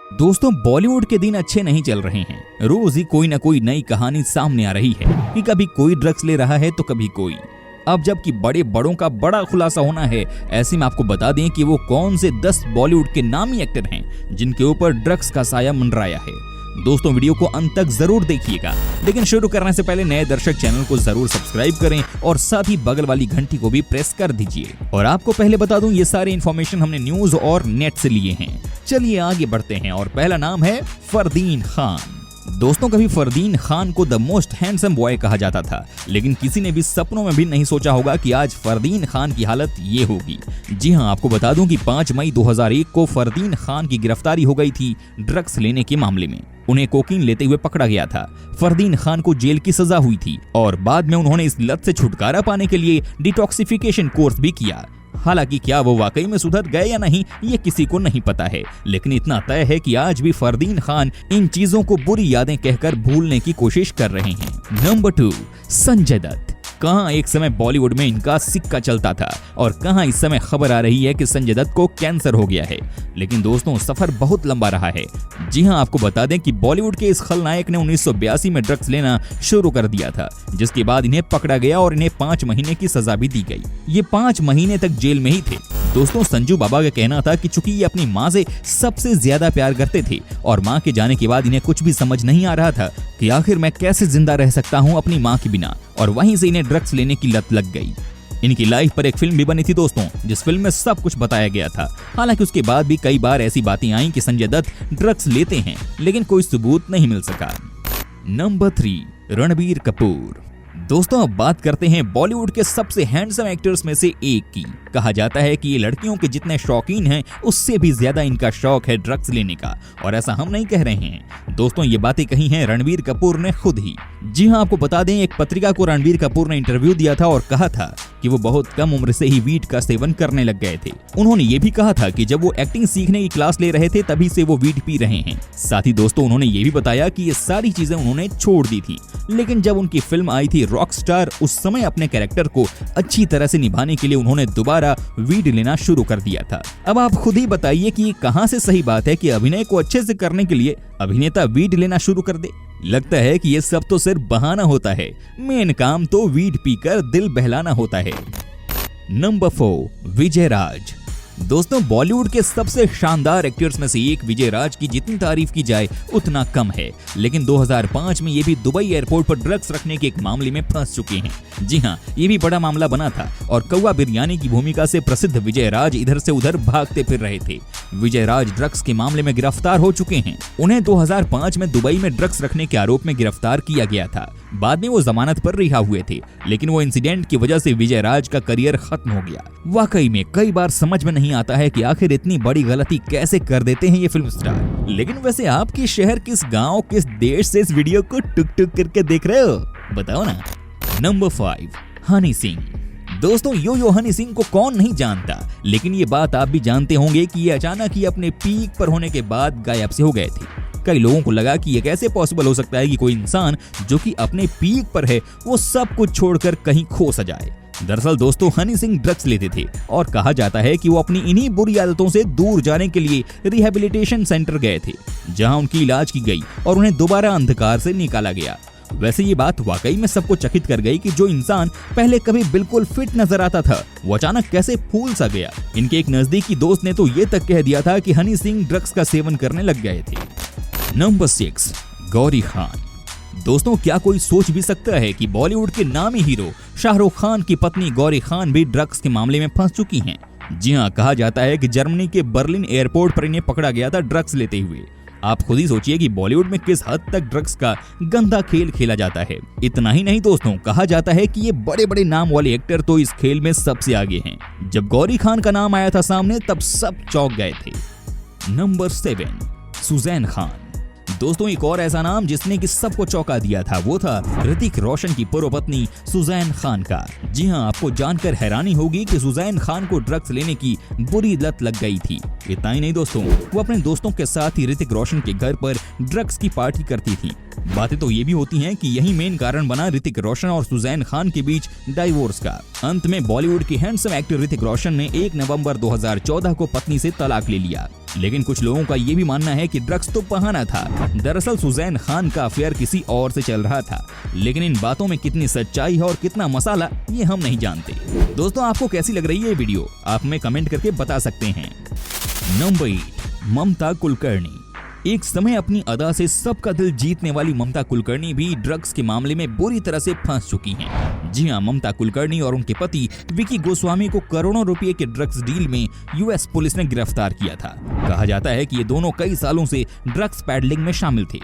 दोस्तों बॉलीवुड के दिन अच्छे नहीं चल रहे हैं। रोज ही कोई ना कोई नई कहानी सामने आ रही है कि कभी कोई ड्रग्स ले रहा है तो कभी कोई। अब जबकि बड़े बड़ों का बड़ा खुलासा होना है, ऐसे में आपको बता दें कि वो कौन से 10 बॉलीवुड के नामी एक्टर हैं जिनके ऊपर ड्रग्स का साया मंडराया है। दोस्तों वीडियो को अंत तक जरूर देखिएगा, लेकिन शुरू करने से पहले नए दर्शक चैनल को जरूर सब्सक्राइब करें और साथ ही बगल वाली घंटी को भी प्रेस कर दीजिए। और आपको पहले बता दूं, ये सारे इन्फॉर्मेशन हमने न्यूज और नेट से लिए हैं। चलिए आगे बढ़ते हैं और पहला नाम है फरदीन खान। दोस्तों कभी फरदीन खान को द मोस्ट हैंडसम बॉय कहा जाता था, लेकिन किसी ने भी सपनों में भी नहीं सोचा होगा कि आज फरदीन खान की हालत ये होगी। जी हां, आपको बता दूं कि 5 मई 2001 को फरदीन खान की गिरफ्तारी हो गई थी ड्रग्स लेने के मामले में। उन्हें कोकीन लेते हुए पकड़ा गया था। फरदीन खान को जेल की सजा हुई थी और बाद में उन्होंने इस लत से छुटकारा पाने के लिए डिटॉक्सिफिकेशन कोर्स भी किया। हालांकि क्या वो वाकई में सुधर गए या नहीं, ये किसी को नहीं पता है, लेकिन इतना तय है कि आज भी फरदीन खान इन चीजों को बुरी यादें कहकर भूलने की कोशिश कर रहे हैं। नंबर 2, संजय दत्त। कहां एक समय बॉलीवुड में इनका सिक्का चलता था और कहां इस समय खबर आ रही है कि संजय दत्त को कैंसर हो गया है। लेकिन दोस्तों सफर बहुत लंबा रहा है। जी हां, आपको बता दें कि बॉलीवुड के इस खलनायक ने 1982 में ड्रग्स लेना शुरू कर दिया था, जिसके बाद इन्हें पकड़ा गया और इन्हें 5 महीने की सजा भी दी गई। ये 5 महीने तक जेल में ही थे। दोस्तों संजू बाबा का कहना था कि चूंकि ये अपनी माँ से सबसे ज्यादा प्यार करते थे और माँ के जाने के बाद इन्हें कुछ भी समझ नहीं आ रहा था कि आखिर मैं कैसे जिंदा रह सकता हूँ अपनी माँ के बिना, और वहीं से इन्हें ड्रग्स लेने की लत लग गई। इनकी लाइफ पर एक फिल्म भी बनी थी दोस्तों, जिस फिल्म में सब कुछ बताया गया था। हालांकि उसके बाद भी कई बार ऐसी बातें आई कि संजय दत्त ड्रग्स लेते हैं, लेकिन कोई सबूत नहीं मिल सका। नंबर 3, रणबीर कपूर। दोस्तों अब बात करते हैं बॉलीवुड के सबसे हैंडसम एक्टर्स में से एक की। कहा जाता है कि ये लड़कियों के जितने शौकीन हैं, उससे भी ज्यादा इनका शौक है ड्रग्स लेने का, और ऐसा हम नहीं कह रहे हैं दोस्तों, ये बातें कही हैं रणबीर कपूर ने खुद ही। जी हां, आपको बता दें एक पत्रिका को रणबीर कपूर ने इंटरव्यू दिया था और कहा था कि वो बहुत कम उम्र से ही वीड का सेवन करने लग गए थे। उन्होंने ये भी कहा था कि जब वो एक्टिंग सीखने की क्लास ले रहे थे तभी से वो वीड पी रहे हैं। साथ ही दोस्तों उन्होंने ये भी बताया कि ये सारी चीजें उन्होंने छोड़ दी थी, लेकिन जब उनकी फिल्म आई थी रॉकस्टार, उस समय अपने कैरेक्टर को अच्छी तरह से निभाने के लिए उन्होंने दोबारा वीड लेना शुरू कर दिया था। अब आप खुद ही बताइए कि ये कहां से सही बात है कि अभिनय को अच्छे से करने के लिए अभिनेता वीड लेना शुरू कर दे। लगता है कि ये सब तो सिर्फ बहाना होता है, मेन काम तो वीड पीकर दिल बहलाना होता है। नंबर 4, विजय राज। दोस्तों बॉलीवुड के सबसे शानदार एक्टर्स में से एक विजय राज की जितनी तारीफ की जाए उतना कम है, लेकिन 2005 में ये भी दुबई एयरपोर्ट पर ड्रग्स रखने के एक मामले में फंस चुके हैं। जी हां, ये भी बड़ा मामला बना था और कौवा बिरयानी की भूमिका से प्रसिद्ध विजय राज इधर से उधर भागते फिर रहे थे। विजय राज ड्रग्स के मामले में गिरफ्तार हो चुके हैं। उन्हें 2005 में दुबई में ड्रग्स रखने के आरोप में गिरफ्तार किया गया था। बाद में वो जमानत पर रिहा हुए थे, लेकिन वो इंसिडेंट की वजह से विजय राज का करियर खत्म हो गया। वाकई में कई बार समझ में नहीं आता है कि आखिर इतनी बड़ी गलती कैसे कर देते हैं ये फिल्म स्टार। लेकिन वैसे आपके शहर किस गांव किस देश से इस वीडियो को टुक टुक करके देख रहे हो, बताओ ना। नंबर 5, हनी सिंह। दोस्तों यो यो हनी सिंह को कौन नहीं जानता, लेकिन ये बात आप भी जानते होंगे कि ये अचानक ही अपने पीक पर होने के बाद गायब से हो गए थे। कई लोगों को लगा कि ये कैसे पॉसिबल हो सकता है कि कोई इंसान जो कि अपने पीक पर है वो सब कुछ छोड़कर कहीं खो सा जाए। दरअसल दोस्तों हनी सिंह ड्रग्स लेते थे और कहा जाता है कि वो अपनी इन्हीं बुरी आदतों से दूर जाने के लिए रिहैबिलिटेशन सेंटर गए थे, जहां उनकी इलाज की गई और उन्हें दोबारा अंधकार से निकाला गया। वैसे ये बात वाकई में सबको चकित कर गई कि जो इंसान पहले कभी बिल्कुल फिट नजर आता था वो अचानक कैसे फूल सा गया। इनके एक नजदीकी दोस्त ने तो ये तक कह दिया था कि हनी सिंह ड्रग्स का सेवन करने लग गए थे। नंबर 6, गौरी खान। दोस्तों क्या कोई सोच भी सकता है कि बॉलीवुड के नामी हीरो शाहरुख खान की पत्नी गौरी खान भी ड्रग्स के मामले में फंस चुकी हैं। जी हां, कहा जाता है कि जर्मनी के बर्लिन एयरपोर्ट पर इन्हें पकड़ा गया था ड्रग्स लेते हुए। आप खुद ही सोचिए कि बॉलीवुड में किस हद तक ड्रग्स का गंदा खेल खेला जाता है। इतना ही नहीं दोस्तों, कहा जाता है कि ये बड़े बड़े नाम वाले एक्टर तो इस खेल में सबसे आगे हैं। जब गौरी खान का नाम आया था सामने तब सब चौंक गए थे। नंबर 7, सुजैन खान। दोस्तों एक और ऐसा नाम जिसने कि सबको चौंका दिया था वो था ऋतिक रोशन की पूर्व पत्नी सुजैन खान का। जी हां, आपको जानकर हैरानी होगी कि सुजैन खान को ड्रग्स लेने की बुरी लत लग गई थी, इतना ही नहीं दोस्तों, वो अपने दोस्तों के साथ ही ऋतिक रोशन के घर पर ड्रग्स की पार्टी करती थी। बातें तो ये भी होती हैं कि यही मेन कारण बना ऋतिक रोशन और सुजैन खान के बीच डाइवोर्स का। अंत में बॉलीवुड के हैंडसम एक्टर ऋतिक रोशन ने 1 नवंबर 2014 को पत्नी से तलाक ले लिया। लेकिन कुछ लोगों का ये भी मानना है कि ड्रग्स तो बहाना था, दरअसल सुजैन खान का अफेयर किसी और से चल रहा था। लेकिन इन बातों में कितनी सच्चाई है और कितना मसाला, ये हम नहीं जानते। दोस्तों, आपको कैसी लग रही है ये वीडियो, आप हमें कमेंट करके बता सकते हैं। नंबर 8, ममता कुलकर्णी। एक समय अपनी अदा से सबका दिल जीतने वाली ममता कुलकर्णी भी ड्रग्स के मामले में बुरी तरह से फंस चुकी हैं। जी हां, ममता कुलकर्णी और उनके पति विकी गोस्वामी को करोड़ों रुपए के ड्रग्स डील में यूएस पुलिस ने गिरफ्तार किया था। कहा जाता है कि ये दोनों कई सालों से ड्रग्स पैडलिंग में शामिल थे।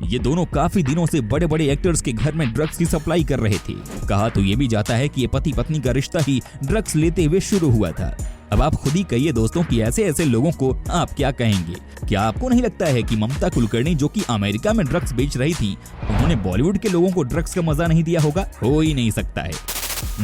ये दोनों काफी दिनों से बड़े बड़े एक्टर्स के घर में ड्रग्स की सप्लाई कर रहे थे। कहा तो ये भी जाता है कि ये पति पत्नी का रिश्ता ही ड्रग्स लेते हुए शुरू हुआ था। अब आप खुद ही कहिए दोस्तों कि ऐसे ऐसे लोगों को आप क्या कहेंगे। क्या आपको नहीं लगता है कि ममता कुलकर्णी जो कि अमेरिका में ड्रग्स बेच रही थी, उन्होंने बॉलीवुड के लोगों को ड्रग्स का मजा नहीं दिया होगा? हो ही नहीं सकता है।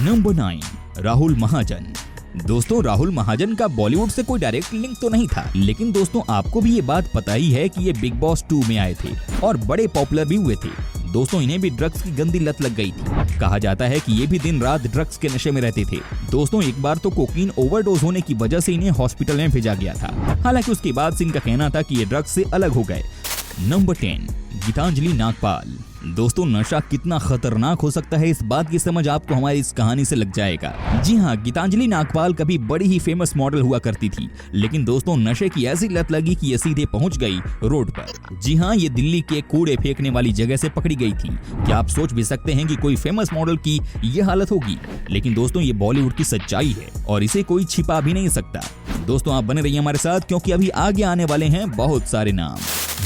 नंबर 9, राहुल महाजन। दोस्तों, राहुल महाजन का बॉलीवुड से कोई डायरेक्ट लिंक तो नहीं था, लेकिन दोस्तों आपको भी ये बात पता ही है कि ये बिग बॉस 2 में आए थे और बड़े पॉपुलर भी हुए थे। दोस्तों, इन्हें भी ड्रग्स की गंदी लत लग गई थी। कहा जाता है कि ये भी दिन रात ड्रग्स के नशे में रहते थे। दोस्तों, एक बार तो कोकीन ओवरडोज होने की वजह से इन्हें हॉस्पिटल में भेजा गया था। हालांकि उसके बाद से इनका कहना था कि ये ड्रग्स से अलग हो गए। नंबर 10, गीतांजलि नागपाल। दोस्तों, नशा कितना खतरनाक हो सकता है, इस बात की समझ आपको हमारी इस कहानी से लग जाएगा। जी हाँ, गीतांजलि नागपाल कभी बड़ी ही फेमस मॉडल हुआ करती थी, लेकिन दोस्तों नशे की ऐसी लत लगी कि ये सीधे पहुंच गई रोड पर। जी हाँ, ये दिल्ली के कूड़े फेंकने वाली जगह से पकड़ी गई थी। क्या आप सोच भी सकते हैं कि कोई फेमस मॉडल की ये हालत होगी? लेकिन दोस्तों, ये बॉलीवुड की सच्चाई है और इसे कोई छिपा भी नहीं सकता। दोस्तों, आप बने रहिए हमारे साथ, क्योंकि अभी आगे आने वाले हैं बहुत सारे नाम।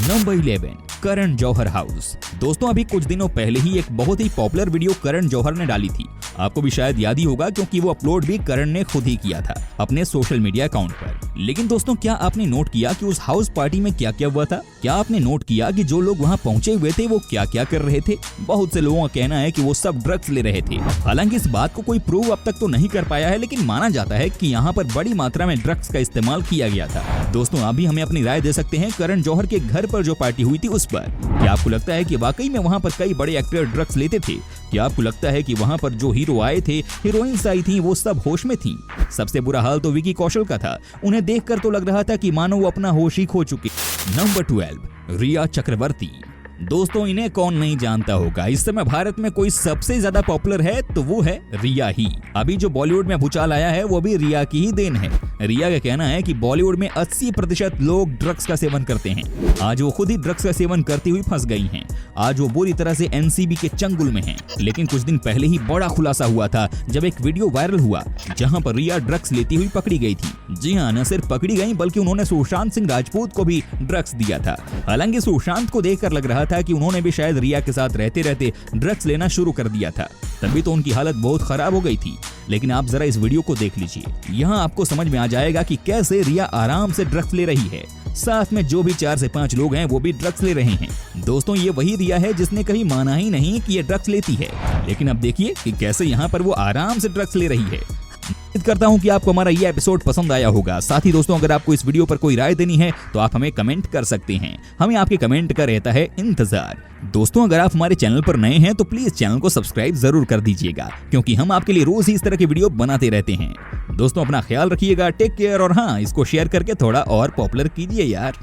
Number 11, Karan Johar house. दोस्तों, अभी कुछ दिनों पहले ही एक बहुत ही पॉपुलर वीडियो करण जौहर ने डाली थी। आपको भी शायद याद ही होगा, क्योंकि वो अपलोड भी करण ने खुद ही किया था अपने सोशल मीडिया अकाउंट पर। लेकिन दोस्तों, क्या आपने नोट किया कि उस हाउस पार्टी में क्या क्या हुआ था? क्या आपने नोट किया कि जो लोग वहाँ पहुँचे हुए थे वो क्या क्या कर रहे थे? बहुत से लोगों का कहना है कि वो सब ड्रग्स ले रहे थे। हालांकि इस बात को कोई प्रूव अब तक तो नहीं कर पाया है, लेकिन माना जाता है कि यहाँ पर बड़ी मात्रा में ड्रग्स का इस्तेमाल किया गया था। दोस्तों, आप भी हमें अपनी राय दे सकते हैं करण जौहर के घर पर जो पार्टी हुई थी उस पर। क्या आपको लगता है कि वाकई में वहाँ पर कई बड़े एक्टर ड्रग्स लेते थे? क्या आपको लगता है कि वहाँ पर जो हीरो आए थे, हीरोइंस आई थी, वो सब होश में थी? सबसे बुरा हाल तो विकी कौशल का था। उन्हें देखकर तो लग रहा था कि मानो वो अपना होश ही खो चुके। नंबर 12, रिया चक्रवर्ती। दोस्तों, इन्हें कौन नहीं जानता होगा। इस समय भारत में कोई सबसे ज्यादा पॉपुलर है तो वो है रिया ही। अभी जो बॉलीवुड में भूचाल आया है वो भी रिया की ही देन है। रिया का कहना है कि बॉलीवुड में 80% लोग ड्रग्स का सेवन करते हैं। आज वो खुद ही ड्रग्स का सेवन करती हुई फंस गई हैं। आज वो बुरी तरह से एनसीबी के चंगुल में हैं। लेकिन कुछ दिन पहले ही बड़ा खुलासा हुआ था जब एक वीडियो वायरल हुआ जहां पर रिया ड्रग्स लेती हुई पकड़ी गई थी। जी हाँ, न सिर्फ पकड़ी गई बल्कि उन्होंने सुशांत सिंह राजपूत को भी ड्रग्स दिया था। हालांकि सुशांत को देखकर लग रहा था कि उन्होंने भी शायद रिया के साथ रहते रहते ड्रग्स लेना शुरू कर दिया था, तभी तो उनकी हालत बहुत खराब हो गई थी। लेकिन आप जरा इस वीडियो को देख लीजिए, यहाँ आपको समझ में आ जाएगा कि कैसे रिया आराम से ड्रग्स ले रही है। साथ में जो भी 4 से 5 लोग हैं वो भी ड्रग्स ले रहे हैं। दोस्तों, ये वही रिया है जिसने कभी माना ही नहीं कि ये ड्रग्स लेती है, लेकिन अब देखिए कि कैसे यहाँ पर वो आराम से ड्रग्स ले रही है। उम्मीद करता हूं कि आपको हमारा ये एपिसोड पसंद आया होगा। साथ ही दोस्तों, अगर आपको इस वीडियो पर कोई राय देनी है तो आप हमें कमेंट कर सकते हैं। हमें आपके कमेंट का रहता है इंतजार। दोस्तों, अगर आप हमारे चैनल पर नए हैं तो प्लीज चैनल को सब्सक्राइब जरूर कर दीजिएगा, क्योंकि हम आपके लिए रोज ही इस तरह के वीडियो बनाते रहते हैं। दोस्तों, अपना ख्याल रखिएगा, टेक केयर, और हाँ, इसको शेयर करके थोड़ा और पॉपुलर कीजिए यार।